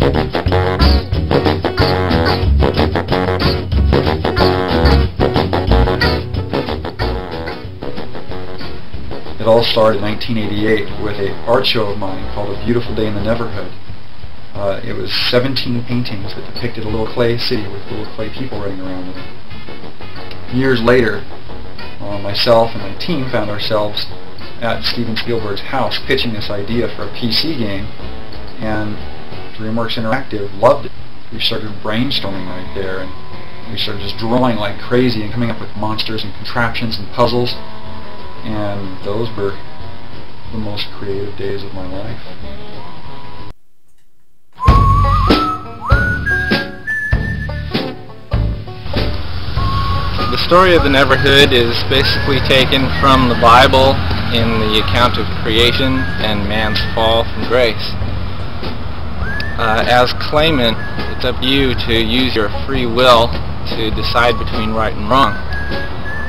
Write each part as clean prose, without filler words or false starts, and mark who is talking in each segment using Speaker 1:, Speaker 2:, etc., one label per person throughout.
Speaker 1: It all started in 1988 with an art show of mine called A Beautiful Day in the Neverhood. It was 17 paintings that depicted a little clay city with little clay people running around in it. Years later, myself and my team found ourselves at Steven Spielberg's house pitching this idea for a PC game, and DreamWorks Interactive loved it. We started brainstorming right there, and we started just drawing like crazy and coming up with monsters and contraptions and puzzles, and those were the most creative days of my life.
Speaker 2: The story of the Neverhood is basically taken from the Bible in the account of creation and man's fall from grace. As claimant, it's up to you to use your free will to decide between right and wrong.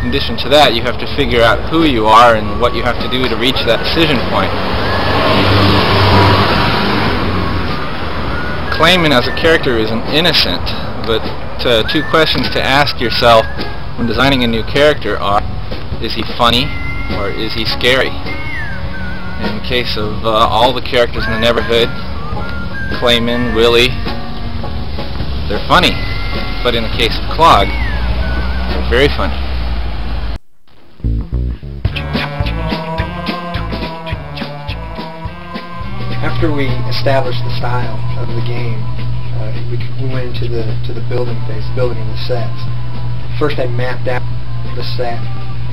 Speaker 2: In addition to that, you have to figure out who you are and what you have to do to reach that decision point. Claimant as a character is an innocent, but two questions to ask yourself when designing a new character are, is he funny or is he scary? In the case of all the characters in the Neverhood, Clayman, Willie, they're funny. But in the case of Clog, they're very funny.
Speaker 3: After we established the style of the game, we went into the building phase, building the sets. First I mapped out the set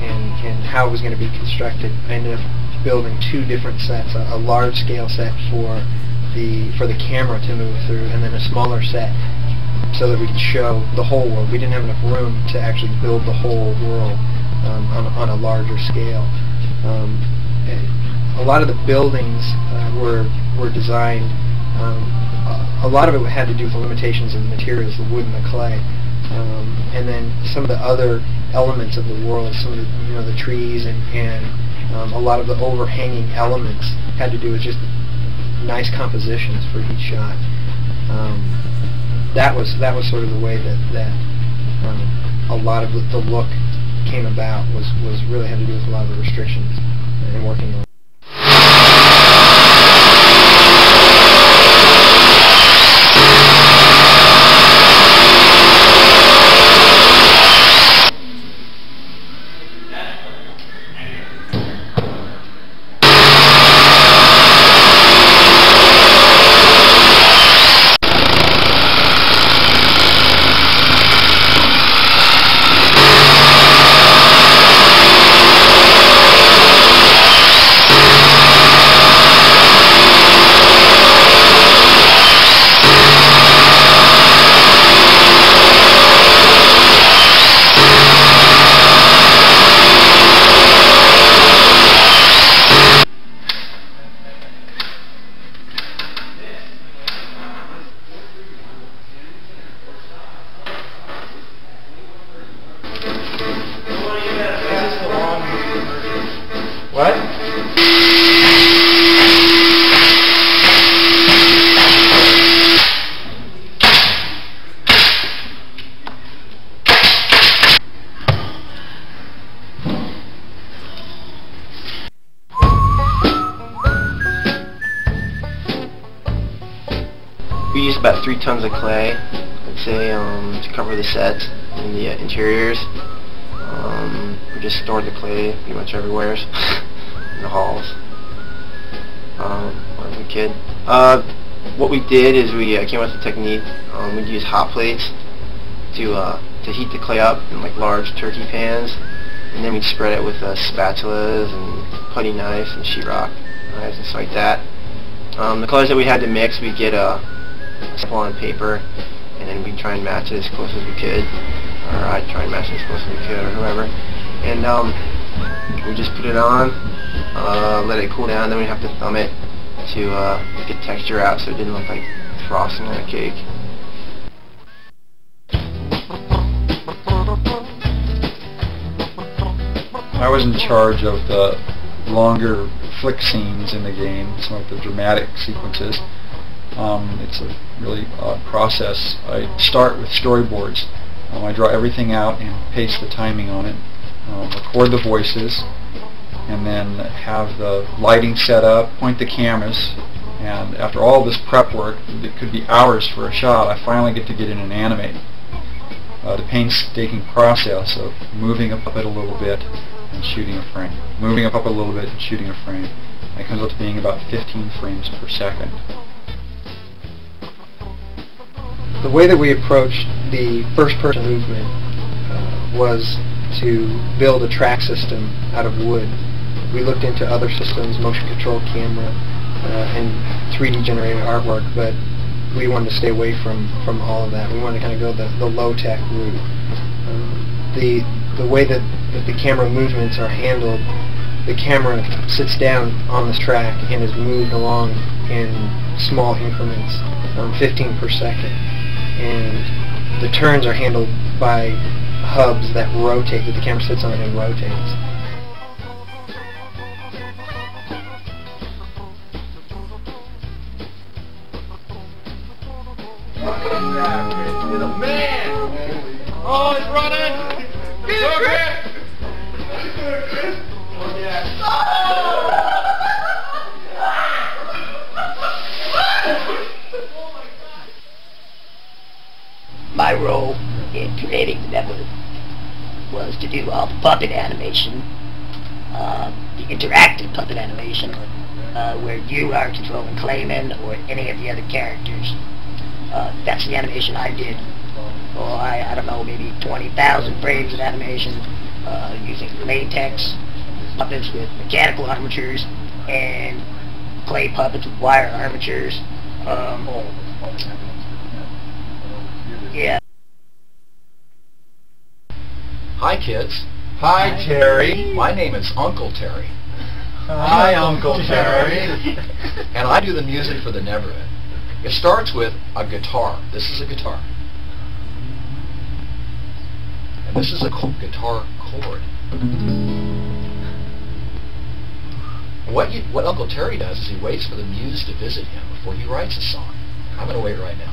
Speaker 3: and how it was going to be constructed. I ended up building two different sets, a large scale set for the camera to move through, and then a smaller set so that we could show the whole world. We didn't have enough room to actually build the whole world on a larger scale. A lot of the buildings were designed. A lot of it had to do with the limitations of the materials, the wood and the clay. And then some of the other elements of the world, some of the trees and a lot of the overhanging elements had to do with just nice compositions for each shot. That was sort of the way that a lot of the look came about, was really had to do with a lot of the restrictions and working on. What?
Speaker 4: We used about 3 tons of clay, I'd say, to cover the set and the interiors. We just stored the clay pretty much everywhere in the halls when I was a kid. What we did is we came up with a technique. We'd use hot plates to heat the clay up in like large turkey pans, and then we'd spread it with spatulas and putty knives and sheetrock knives and stuff like that. The colors that we had to mix, we'd get a sample on paper, and then we'd try and match it as close as we could, or I'd try and match it as close as we could, or whoever. And we just put it on, let it cool down, then we have to thumb it to get texture out so it didn't look like frosting on a cake.
Speaker 1: I was in charge of the longer flick scenes in the game, some of the dramatic sequences. It's a really odd process. I start with storyboards. I draw everything out and paste the timing on it, record the voices, and then have the lighting set up, point the cameras, and after all this prep work, it could be hours for a shot, I finally get to get in and animate. The painstaking process of moving a puppet a little bit and shooting a frame. Moving a puppet a little bit and shooting a frame. And it comes up to being about 15 frames per second.
Speaker 3: The way that we approached the first-person movement was to build a track system out of wood. We looked into other systems, motion control camera, and 3D generated artwork, but we wanted to stay away from all of that. We wanted to kind of go the low-tech route. The way that the camera movements are handled, the camera sits down on this track and is moved along in small increments, 15 per second. And the turns are handled by hubs that rotate, that the camera sits on and rotates.
Speaker 2: You're the man! Oh, he's running! Go, Chris!
Speaker 5: My role in creating the Neverhood was to do all the puppet animation, the interactive puppet animation, where you are controlling Clayman or any of the other characters. That's the animation I did. Oh, I don't know, maybe 20,000 frames of animation using latex puppets with mechanical armatures and clay puppets with wire armatures. Yeah.
Speaker 6: Hi, kids. Hi, Terry. My name is Uncle Terry.
Speaker 1: Hi, Uncle Terry.
Speaker 6: And I do the music for the Neverhood. It starts with a guitar. This is a guitar. And this is a guitar chord. And what Uncle Terry does is he waits for the muse to visit him before he writes a song. I'm going to wait right now.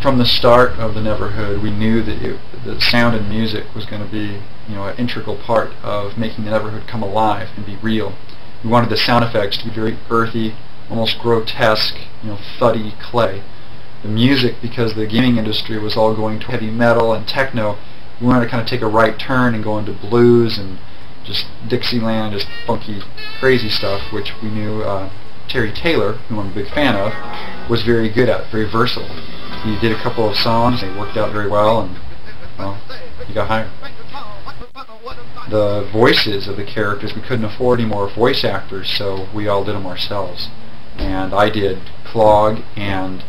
Speaker 1: From the start of the Neverhood, we knew that sound and music was going to be, an integral part of making the Neverhood come alive and be real. We wanted the sound effects to be very earthy, almost grotesque, thuddy clay. The music, because the gaming industry was all going to heavy metal and techno, we wanted to kind of take a right turn and go into blues and just Dixieland, just funky, crazy stuff, which we knew Terry Taylor, whom I'm a big fan of, was very good at, very versatile. He did a couple of songs, they worked out very well, and, well, he got hired. The voices of the characters, we couldn't afford any more voice actors, so we all did them ourselves. And I did Clog and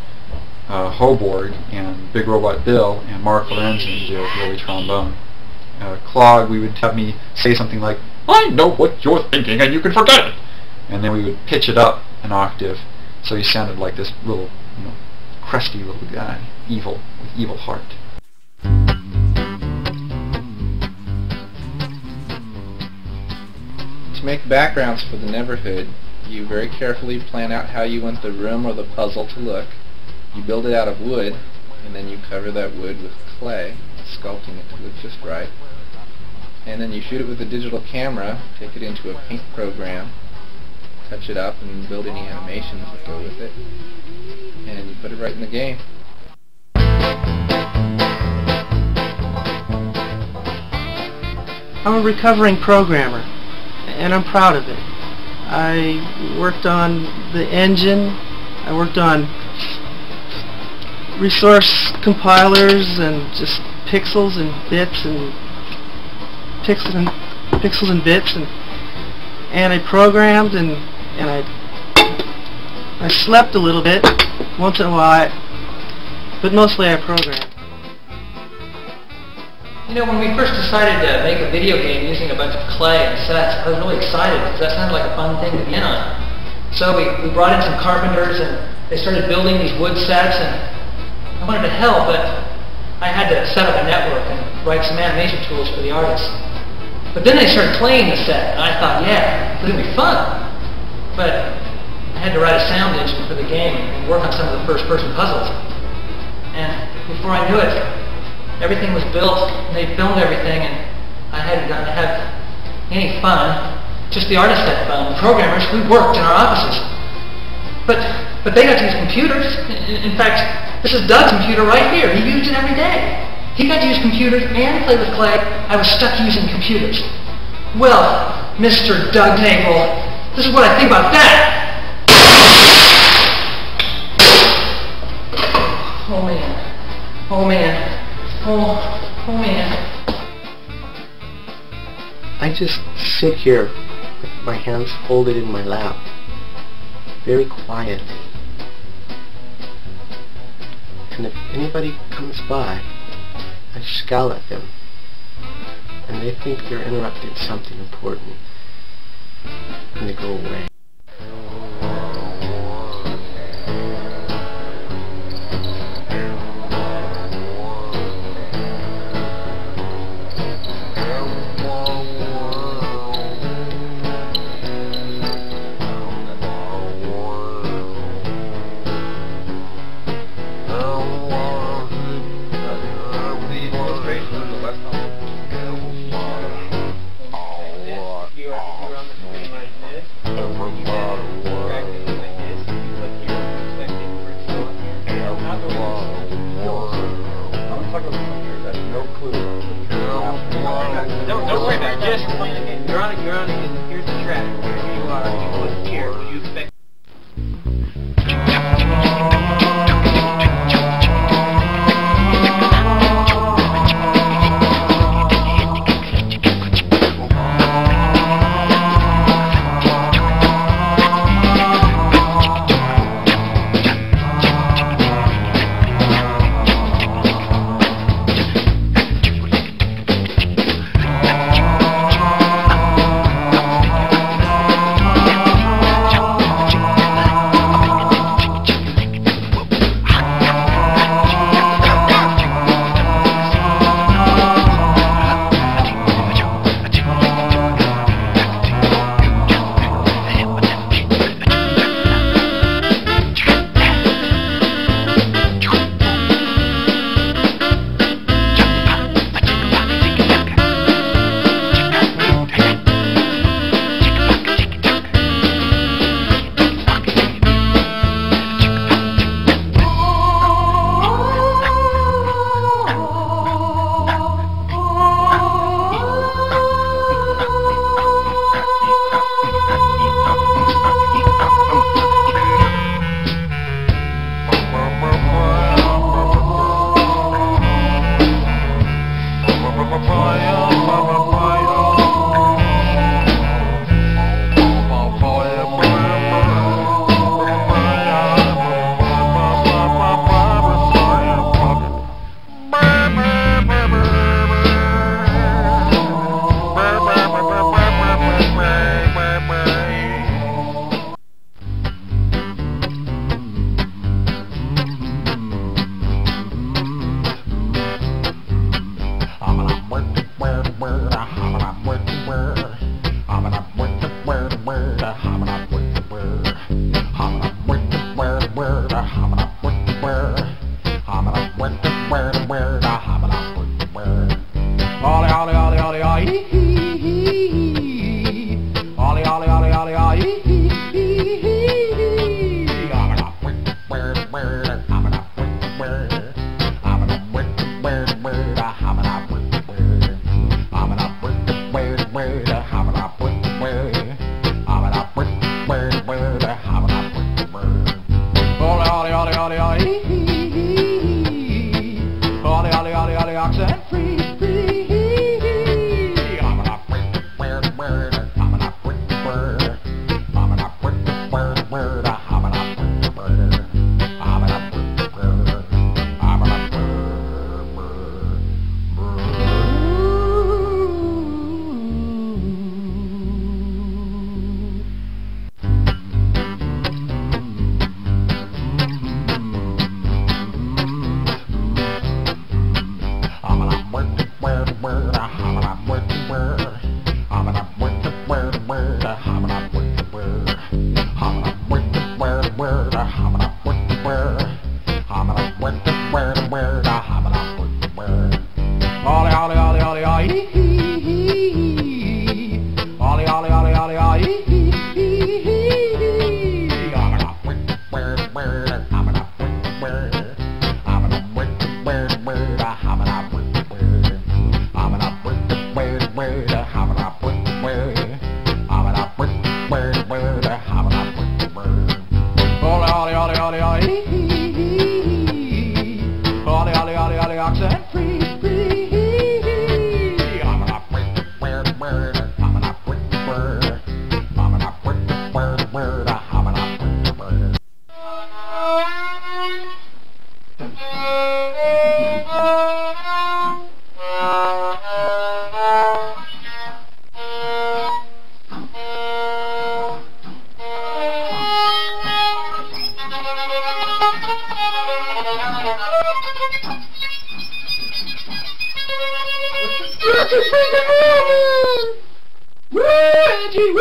Speaker 1: Hoborg and Big Robot Bill, and Mark Lorenzen did Billy Trombone. Clog, we would have me say something like, "I know what you're thinking and you can forget it!" And then we would pitch it up an octave, so he sounded like this little, crusty little guy, evil, with evil heart.
Speaker 2: To make backgrounds for the Neverhood, you very carefully plan out how you want the room or the puzzle to look. You build it out of wood, and then you cover that wood with clay, sculpting it to look just right. And then you shoot it with a digital camera, take it into a paint program, touch it up, and build any animations that go with it. And you put it right in the game.
Speaker 7: I'm a recovering programmer, and I'm proud of it. I worked on the engine, I worked on resource compilers and just pixels and bits and pixels and bits, and I programmed and I slept a little bit once in a while, but mostly I programmed.
Speaker 8: When we first decided to make a video game using a bunch of clay and sets, I was really excited because that sounded like a fun thing to be in on. So we brought in some carpenters and they started building these wood sets, and I wanted to help, but I had to set up a network and write some animation tools for the artists. But then they started playing the set, and I thought, yeah, it's going to be fun. But I had to write a sound engine for the game and work on some of the first-person puzzles. And before I knew it, everything was built, and they filmed everything, and I hadn't gotten to have any fun. Just the artists had fun. The programmers, we worked in our offices. But they got to use computers. In fact, this is Doug's computer right here. He used it every day. He got to use computers and play with clay. I was stuck using computers. Well, Mr. Doug Nagel, this is what I think about that. Oh man. Oh man. Oh man.
Speaker 3: I just sit here with my hands folded in my lap, very quietly. And if anybody comes by, I scowl at them, and they think they're interrupting something important, and they go away.
Speaker 8: Reggie,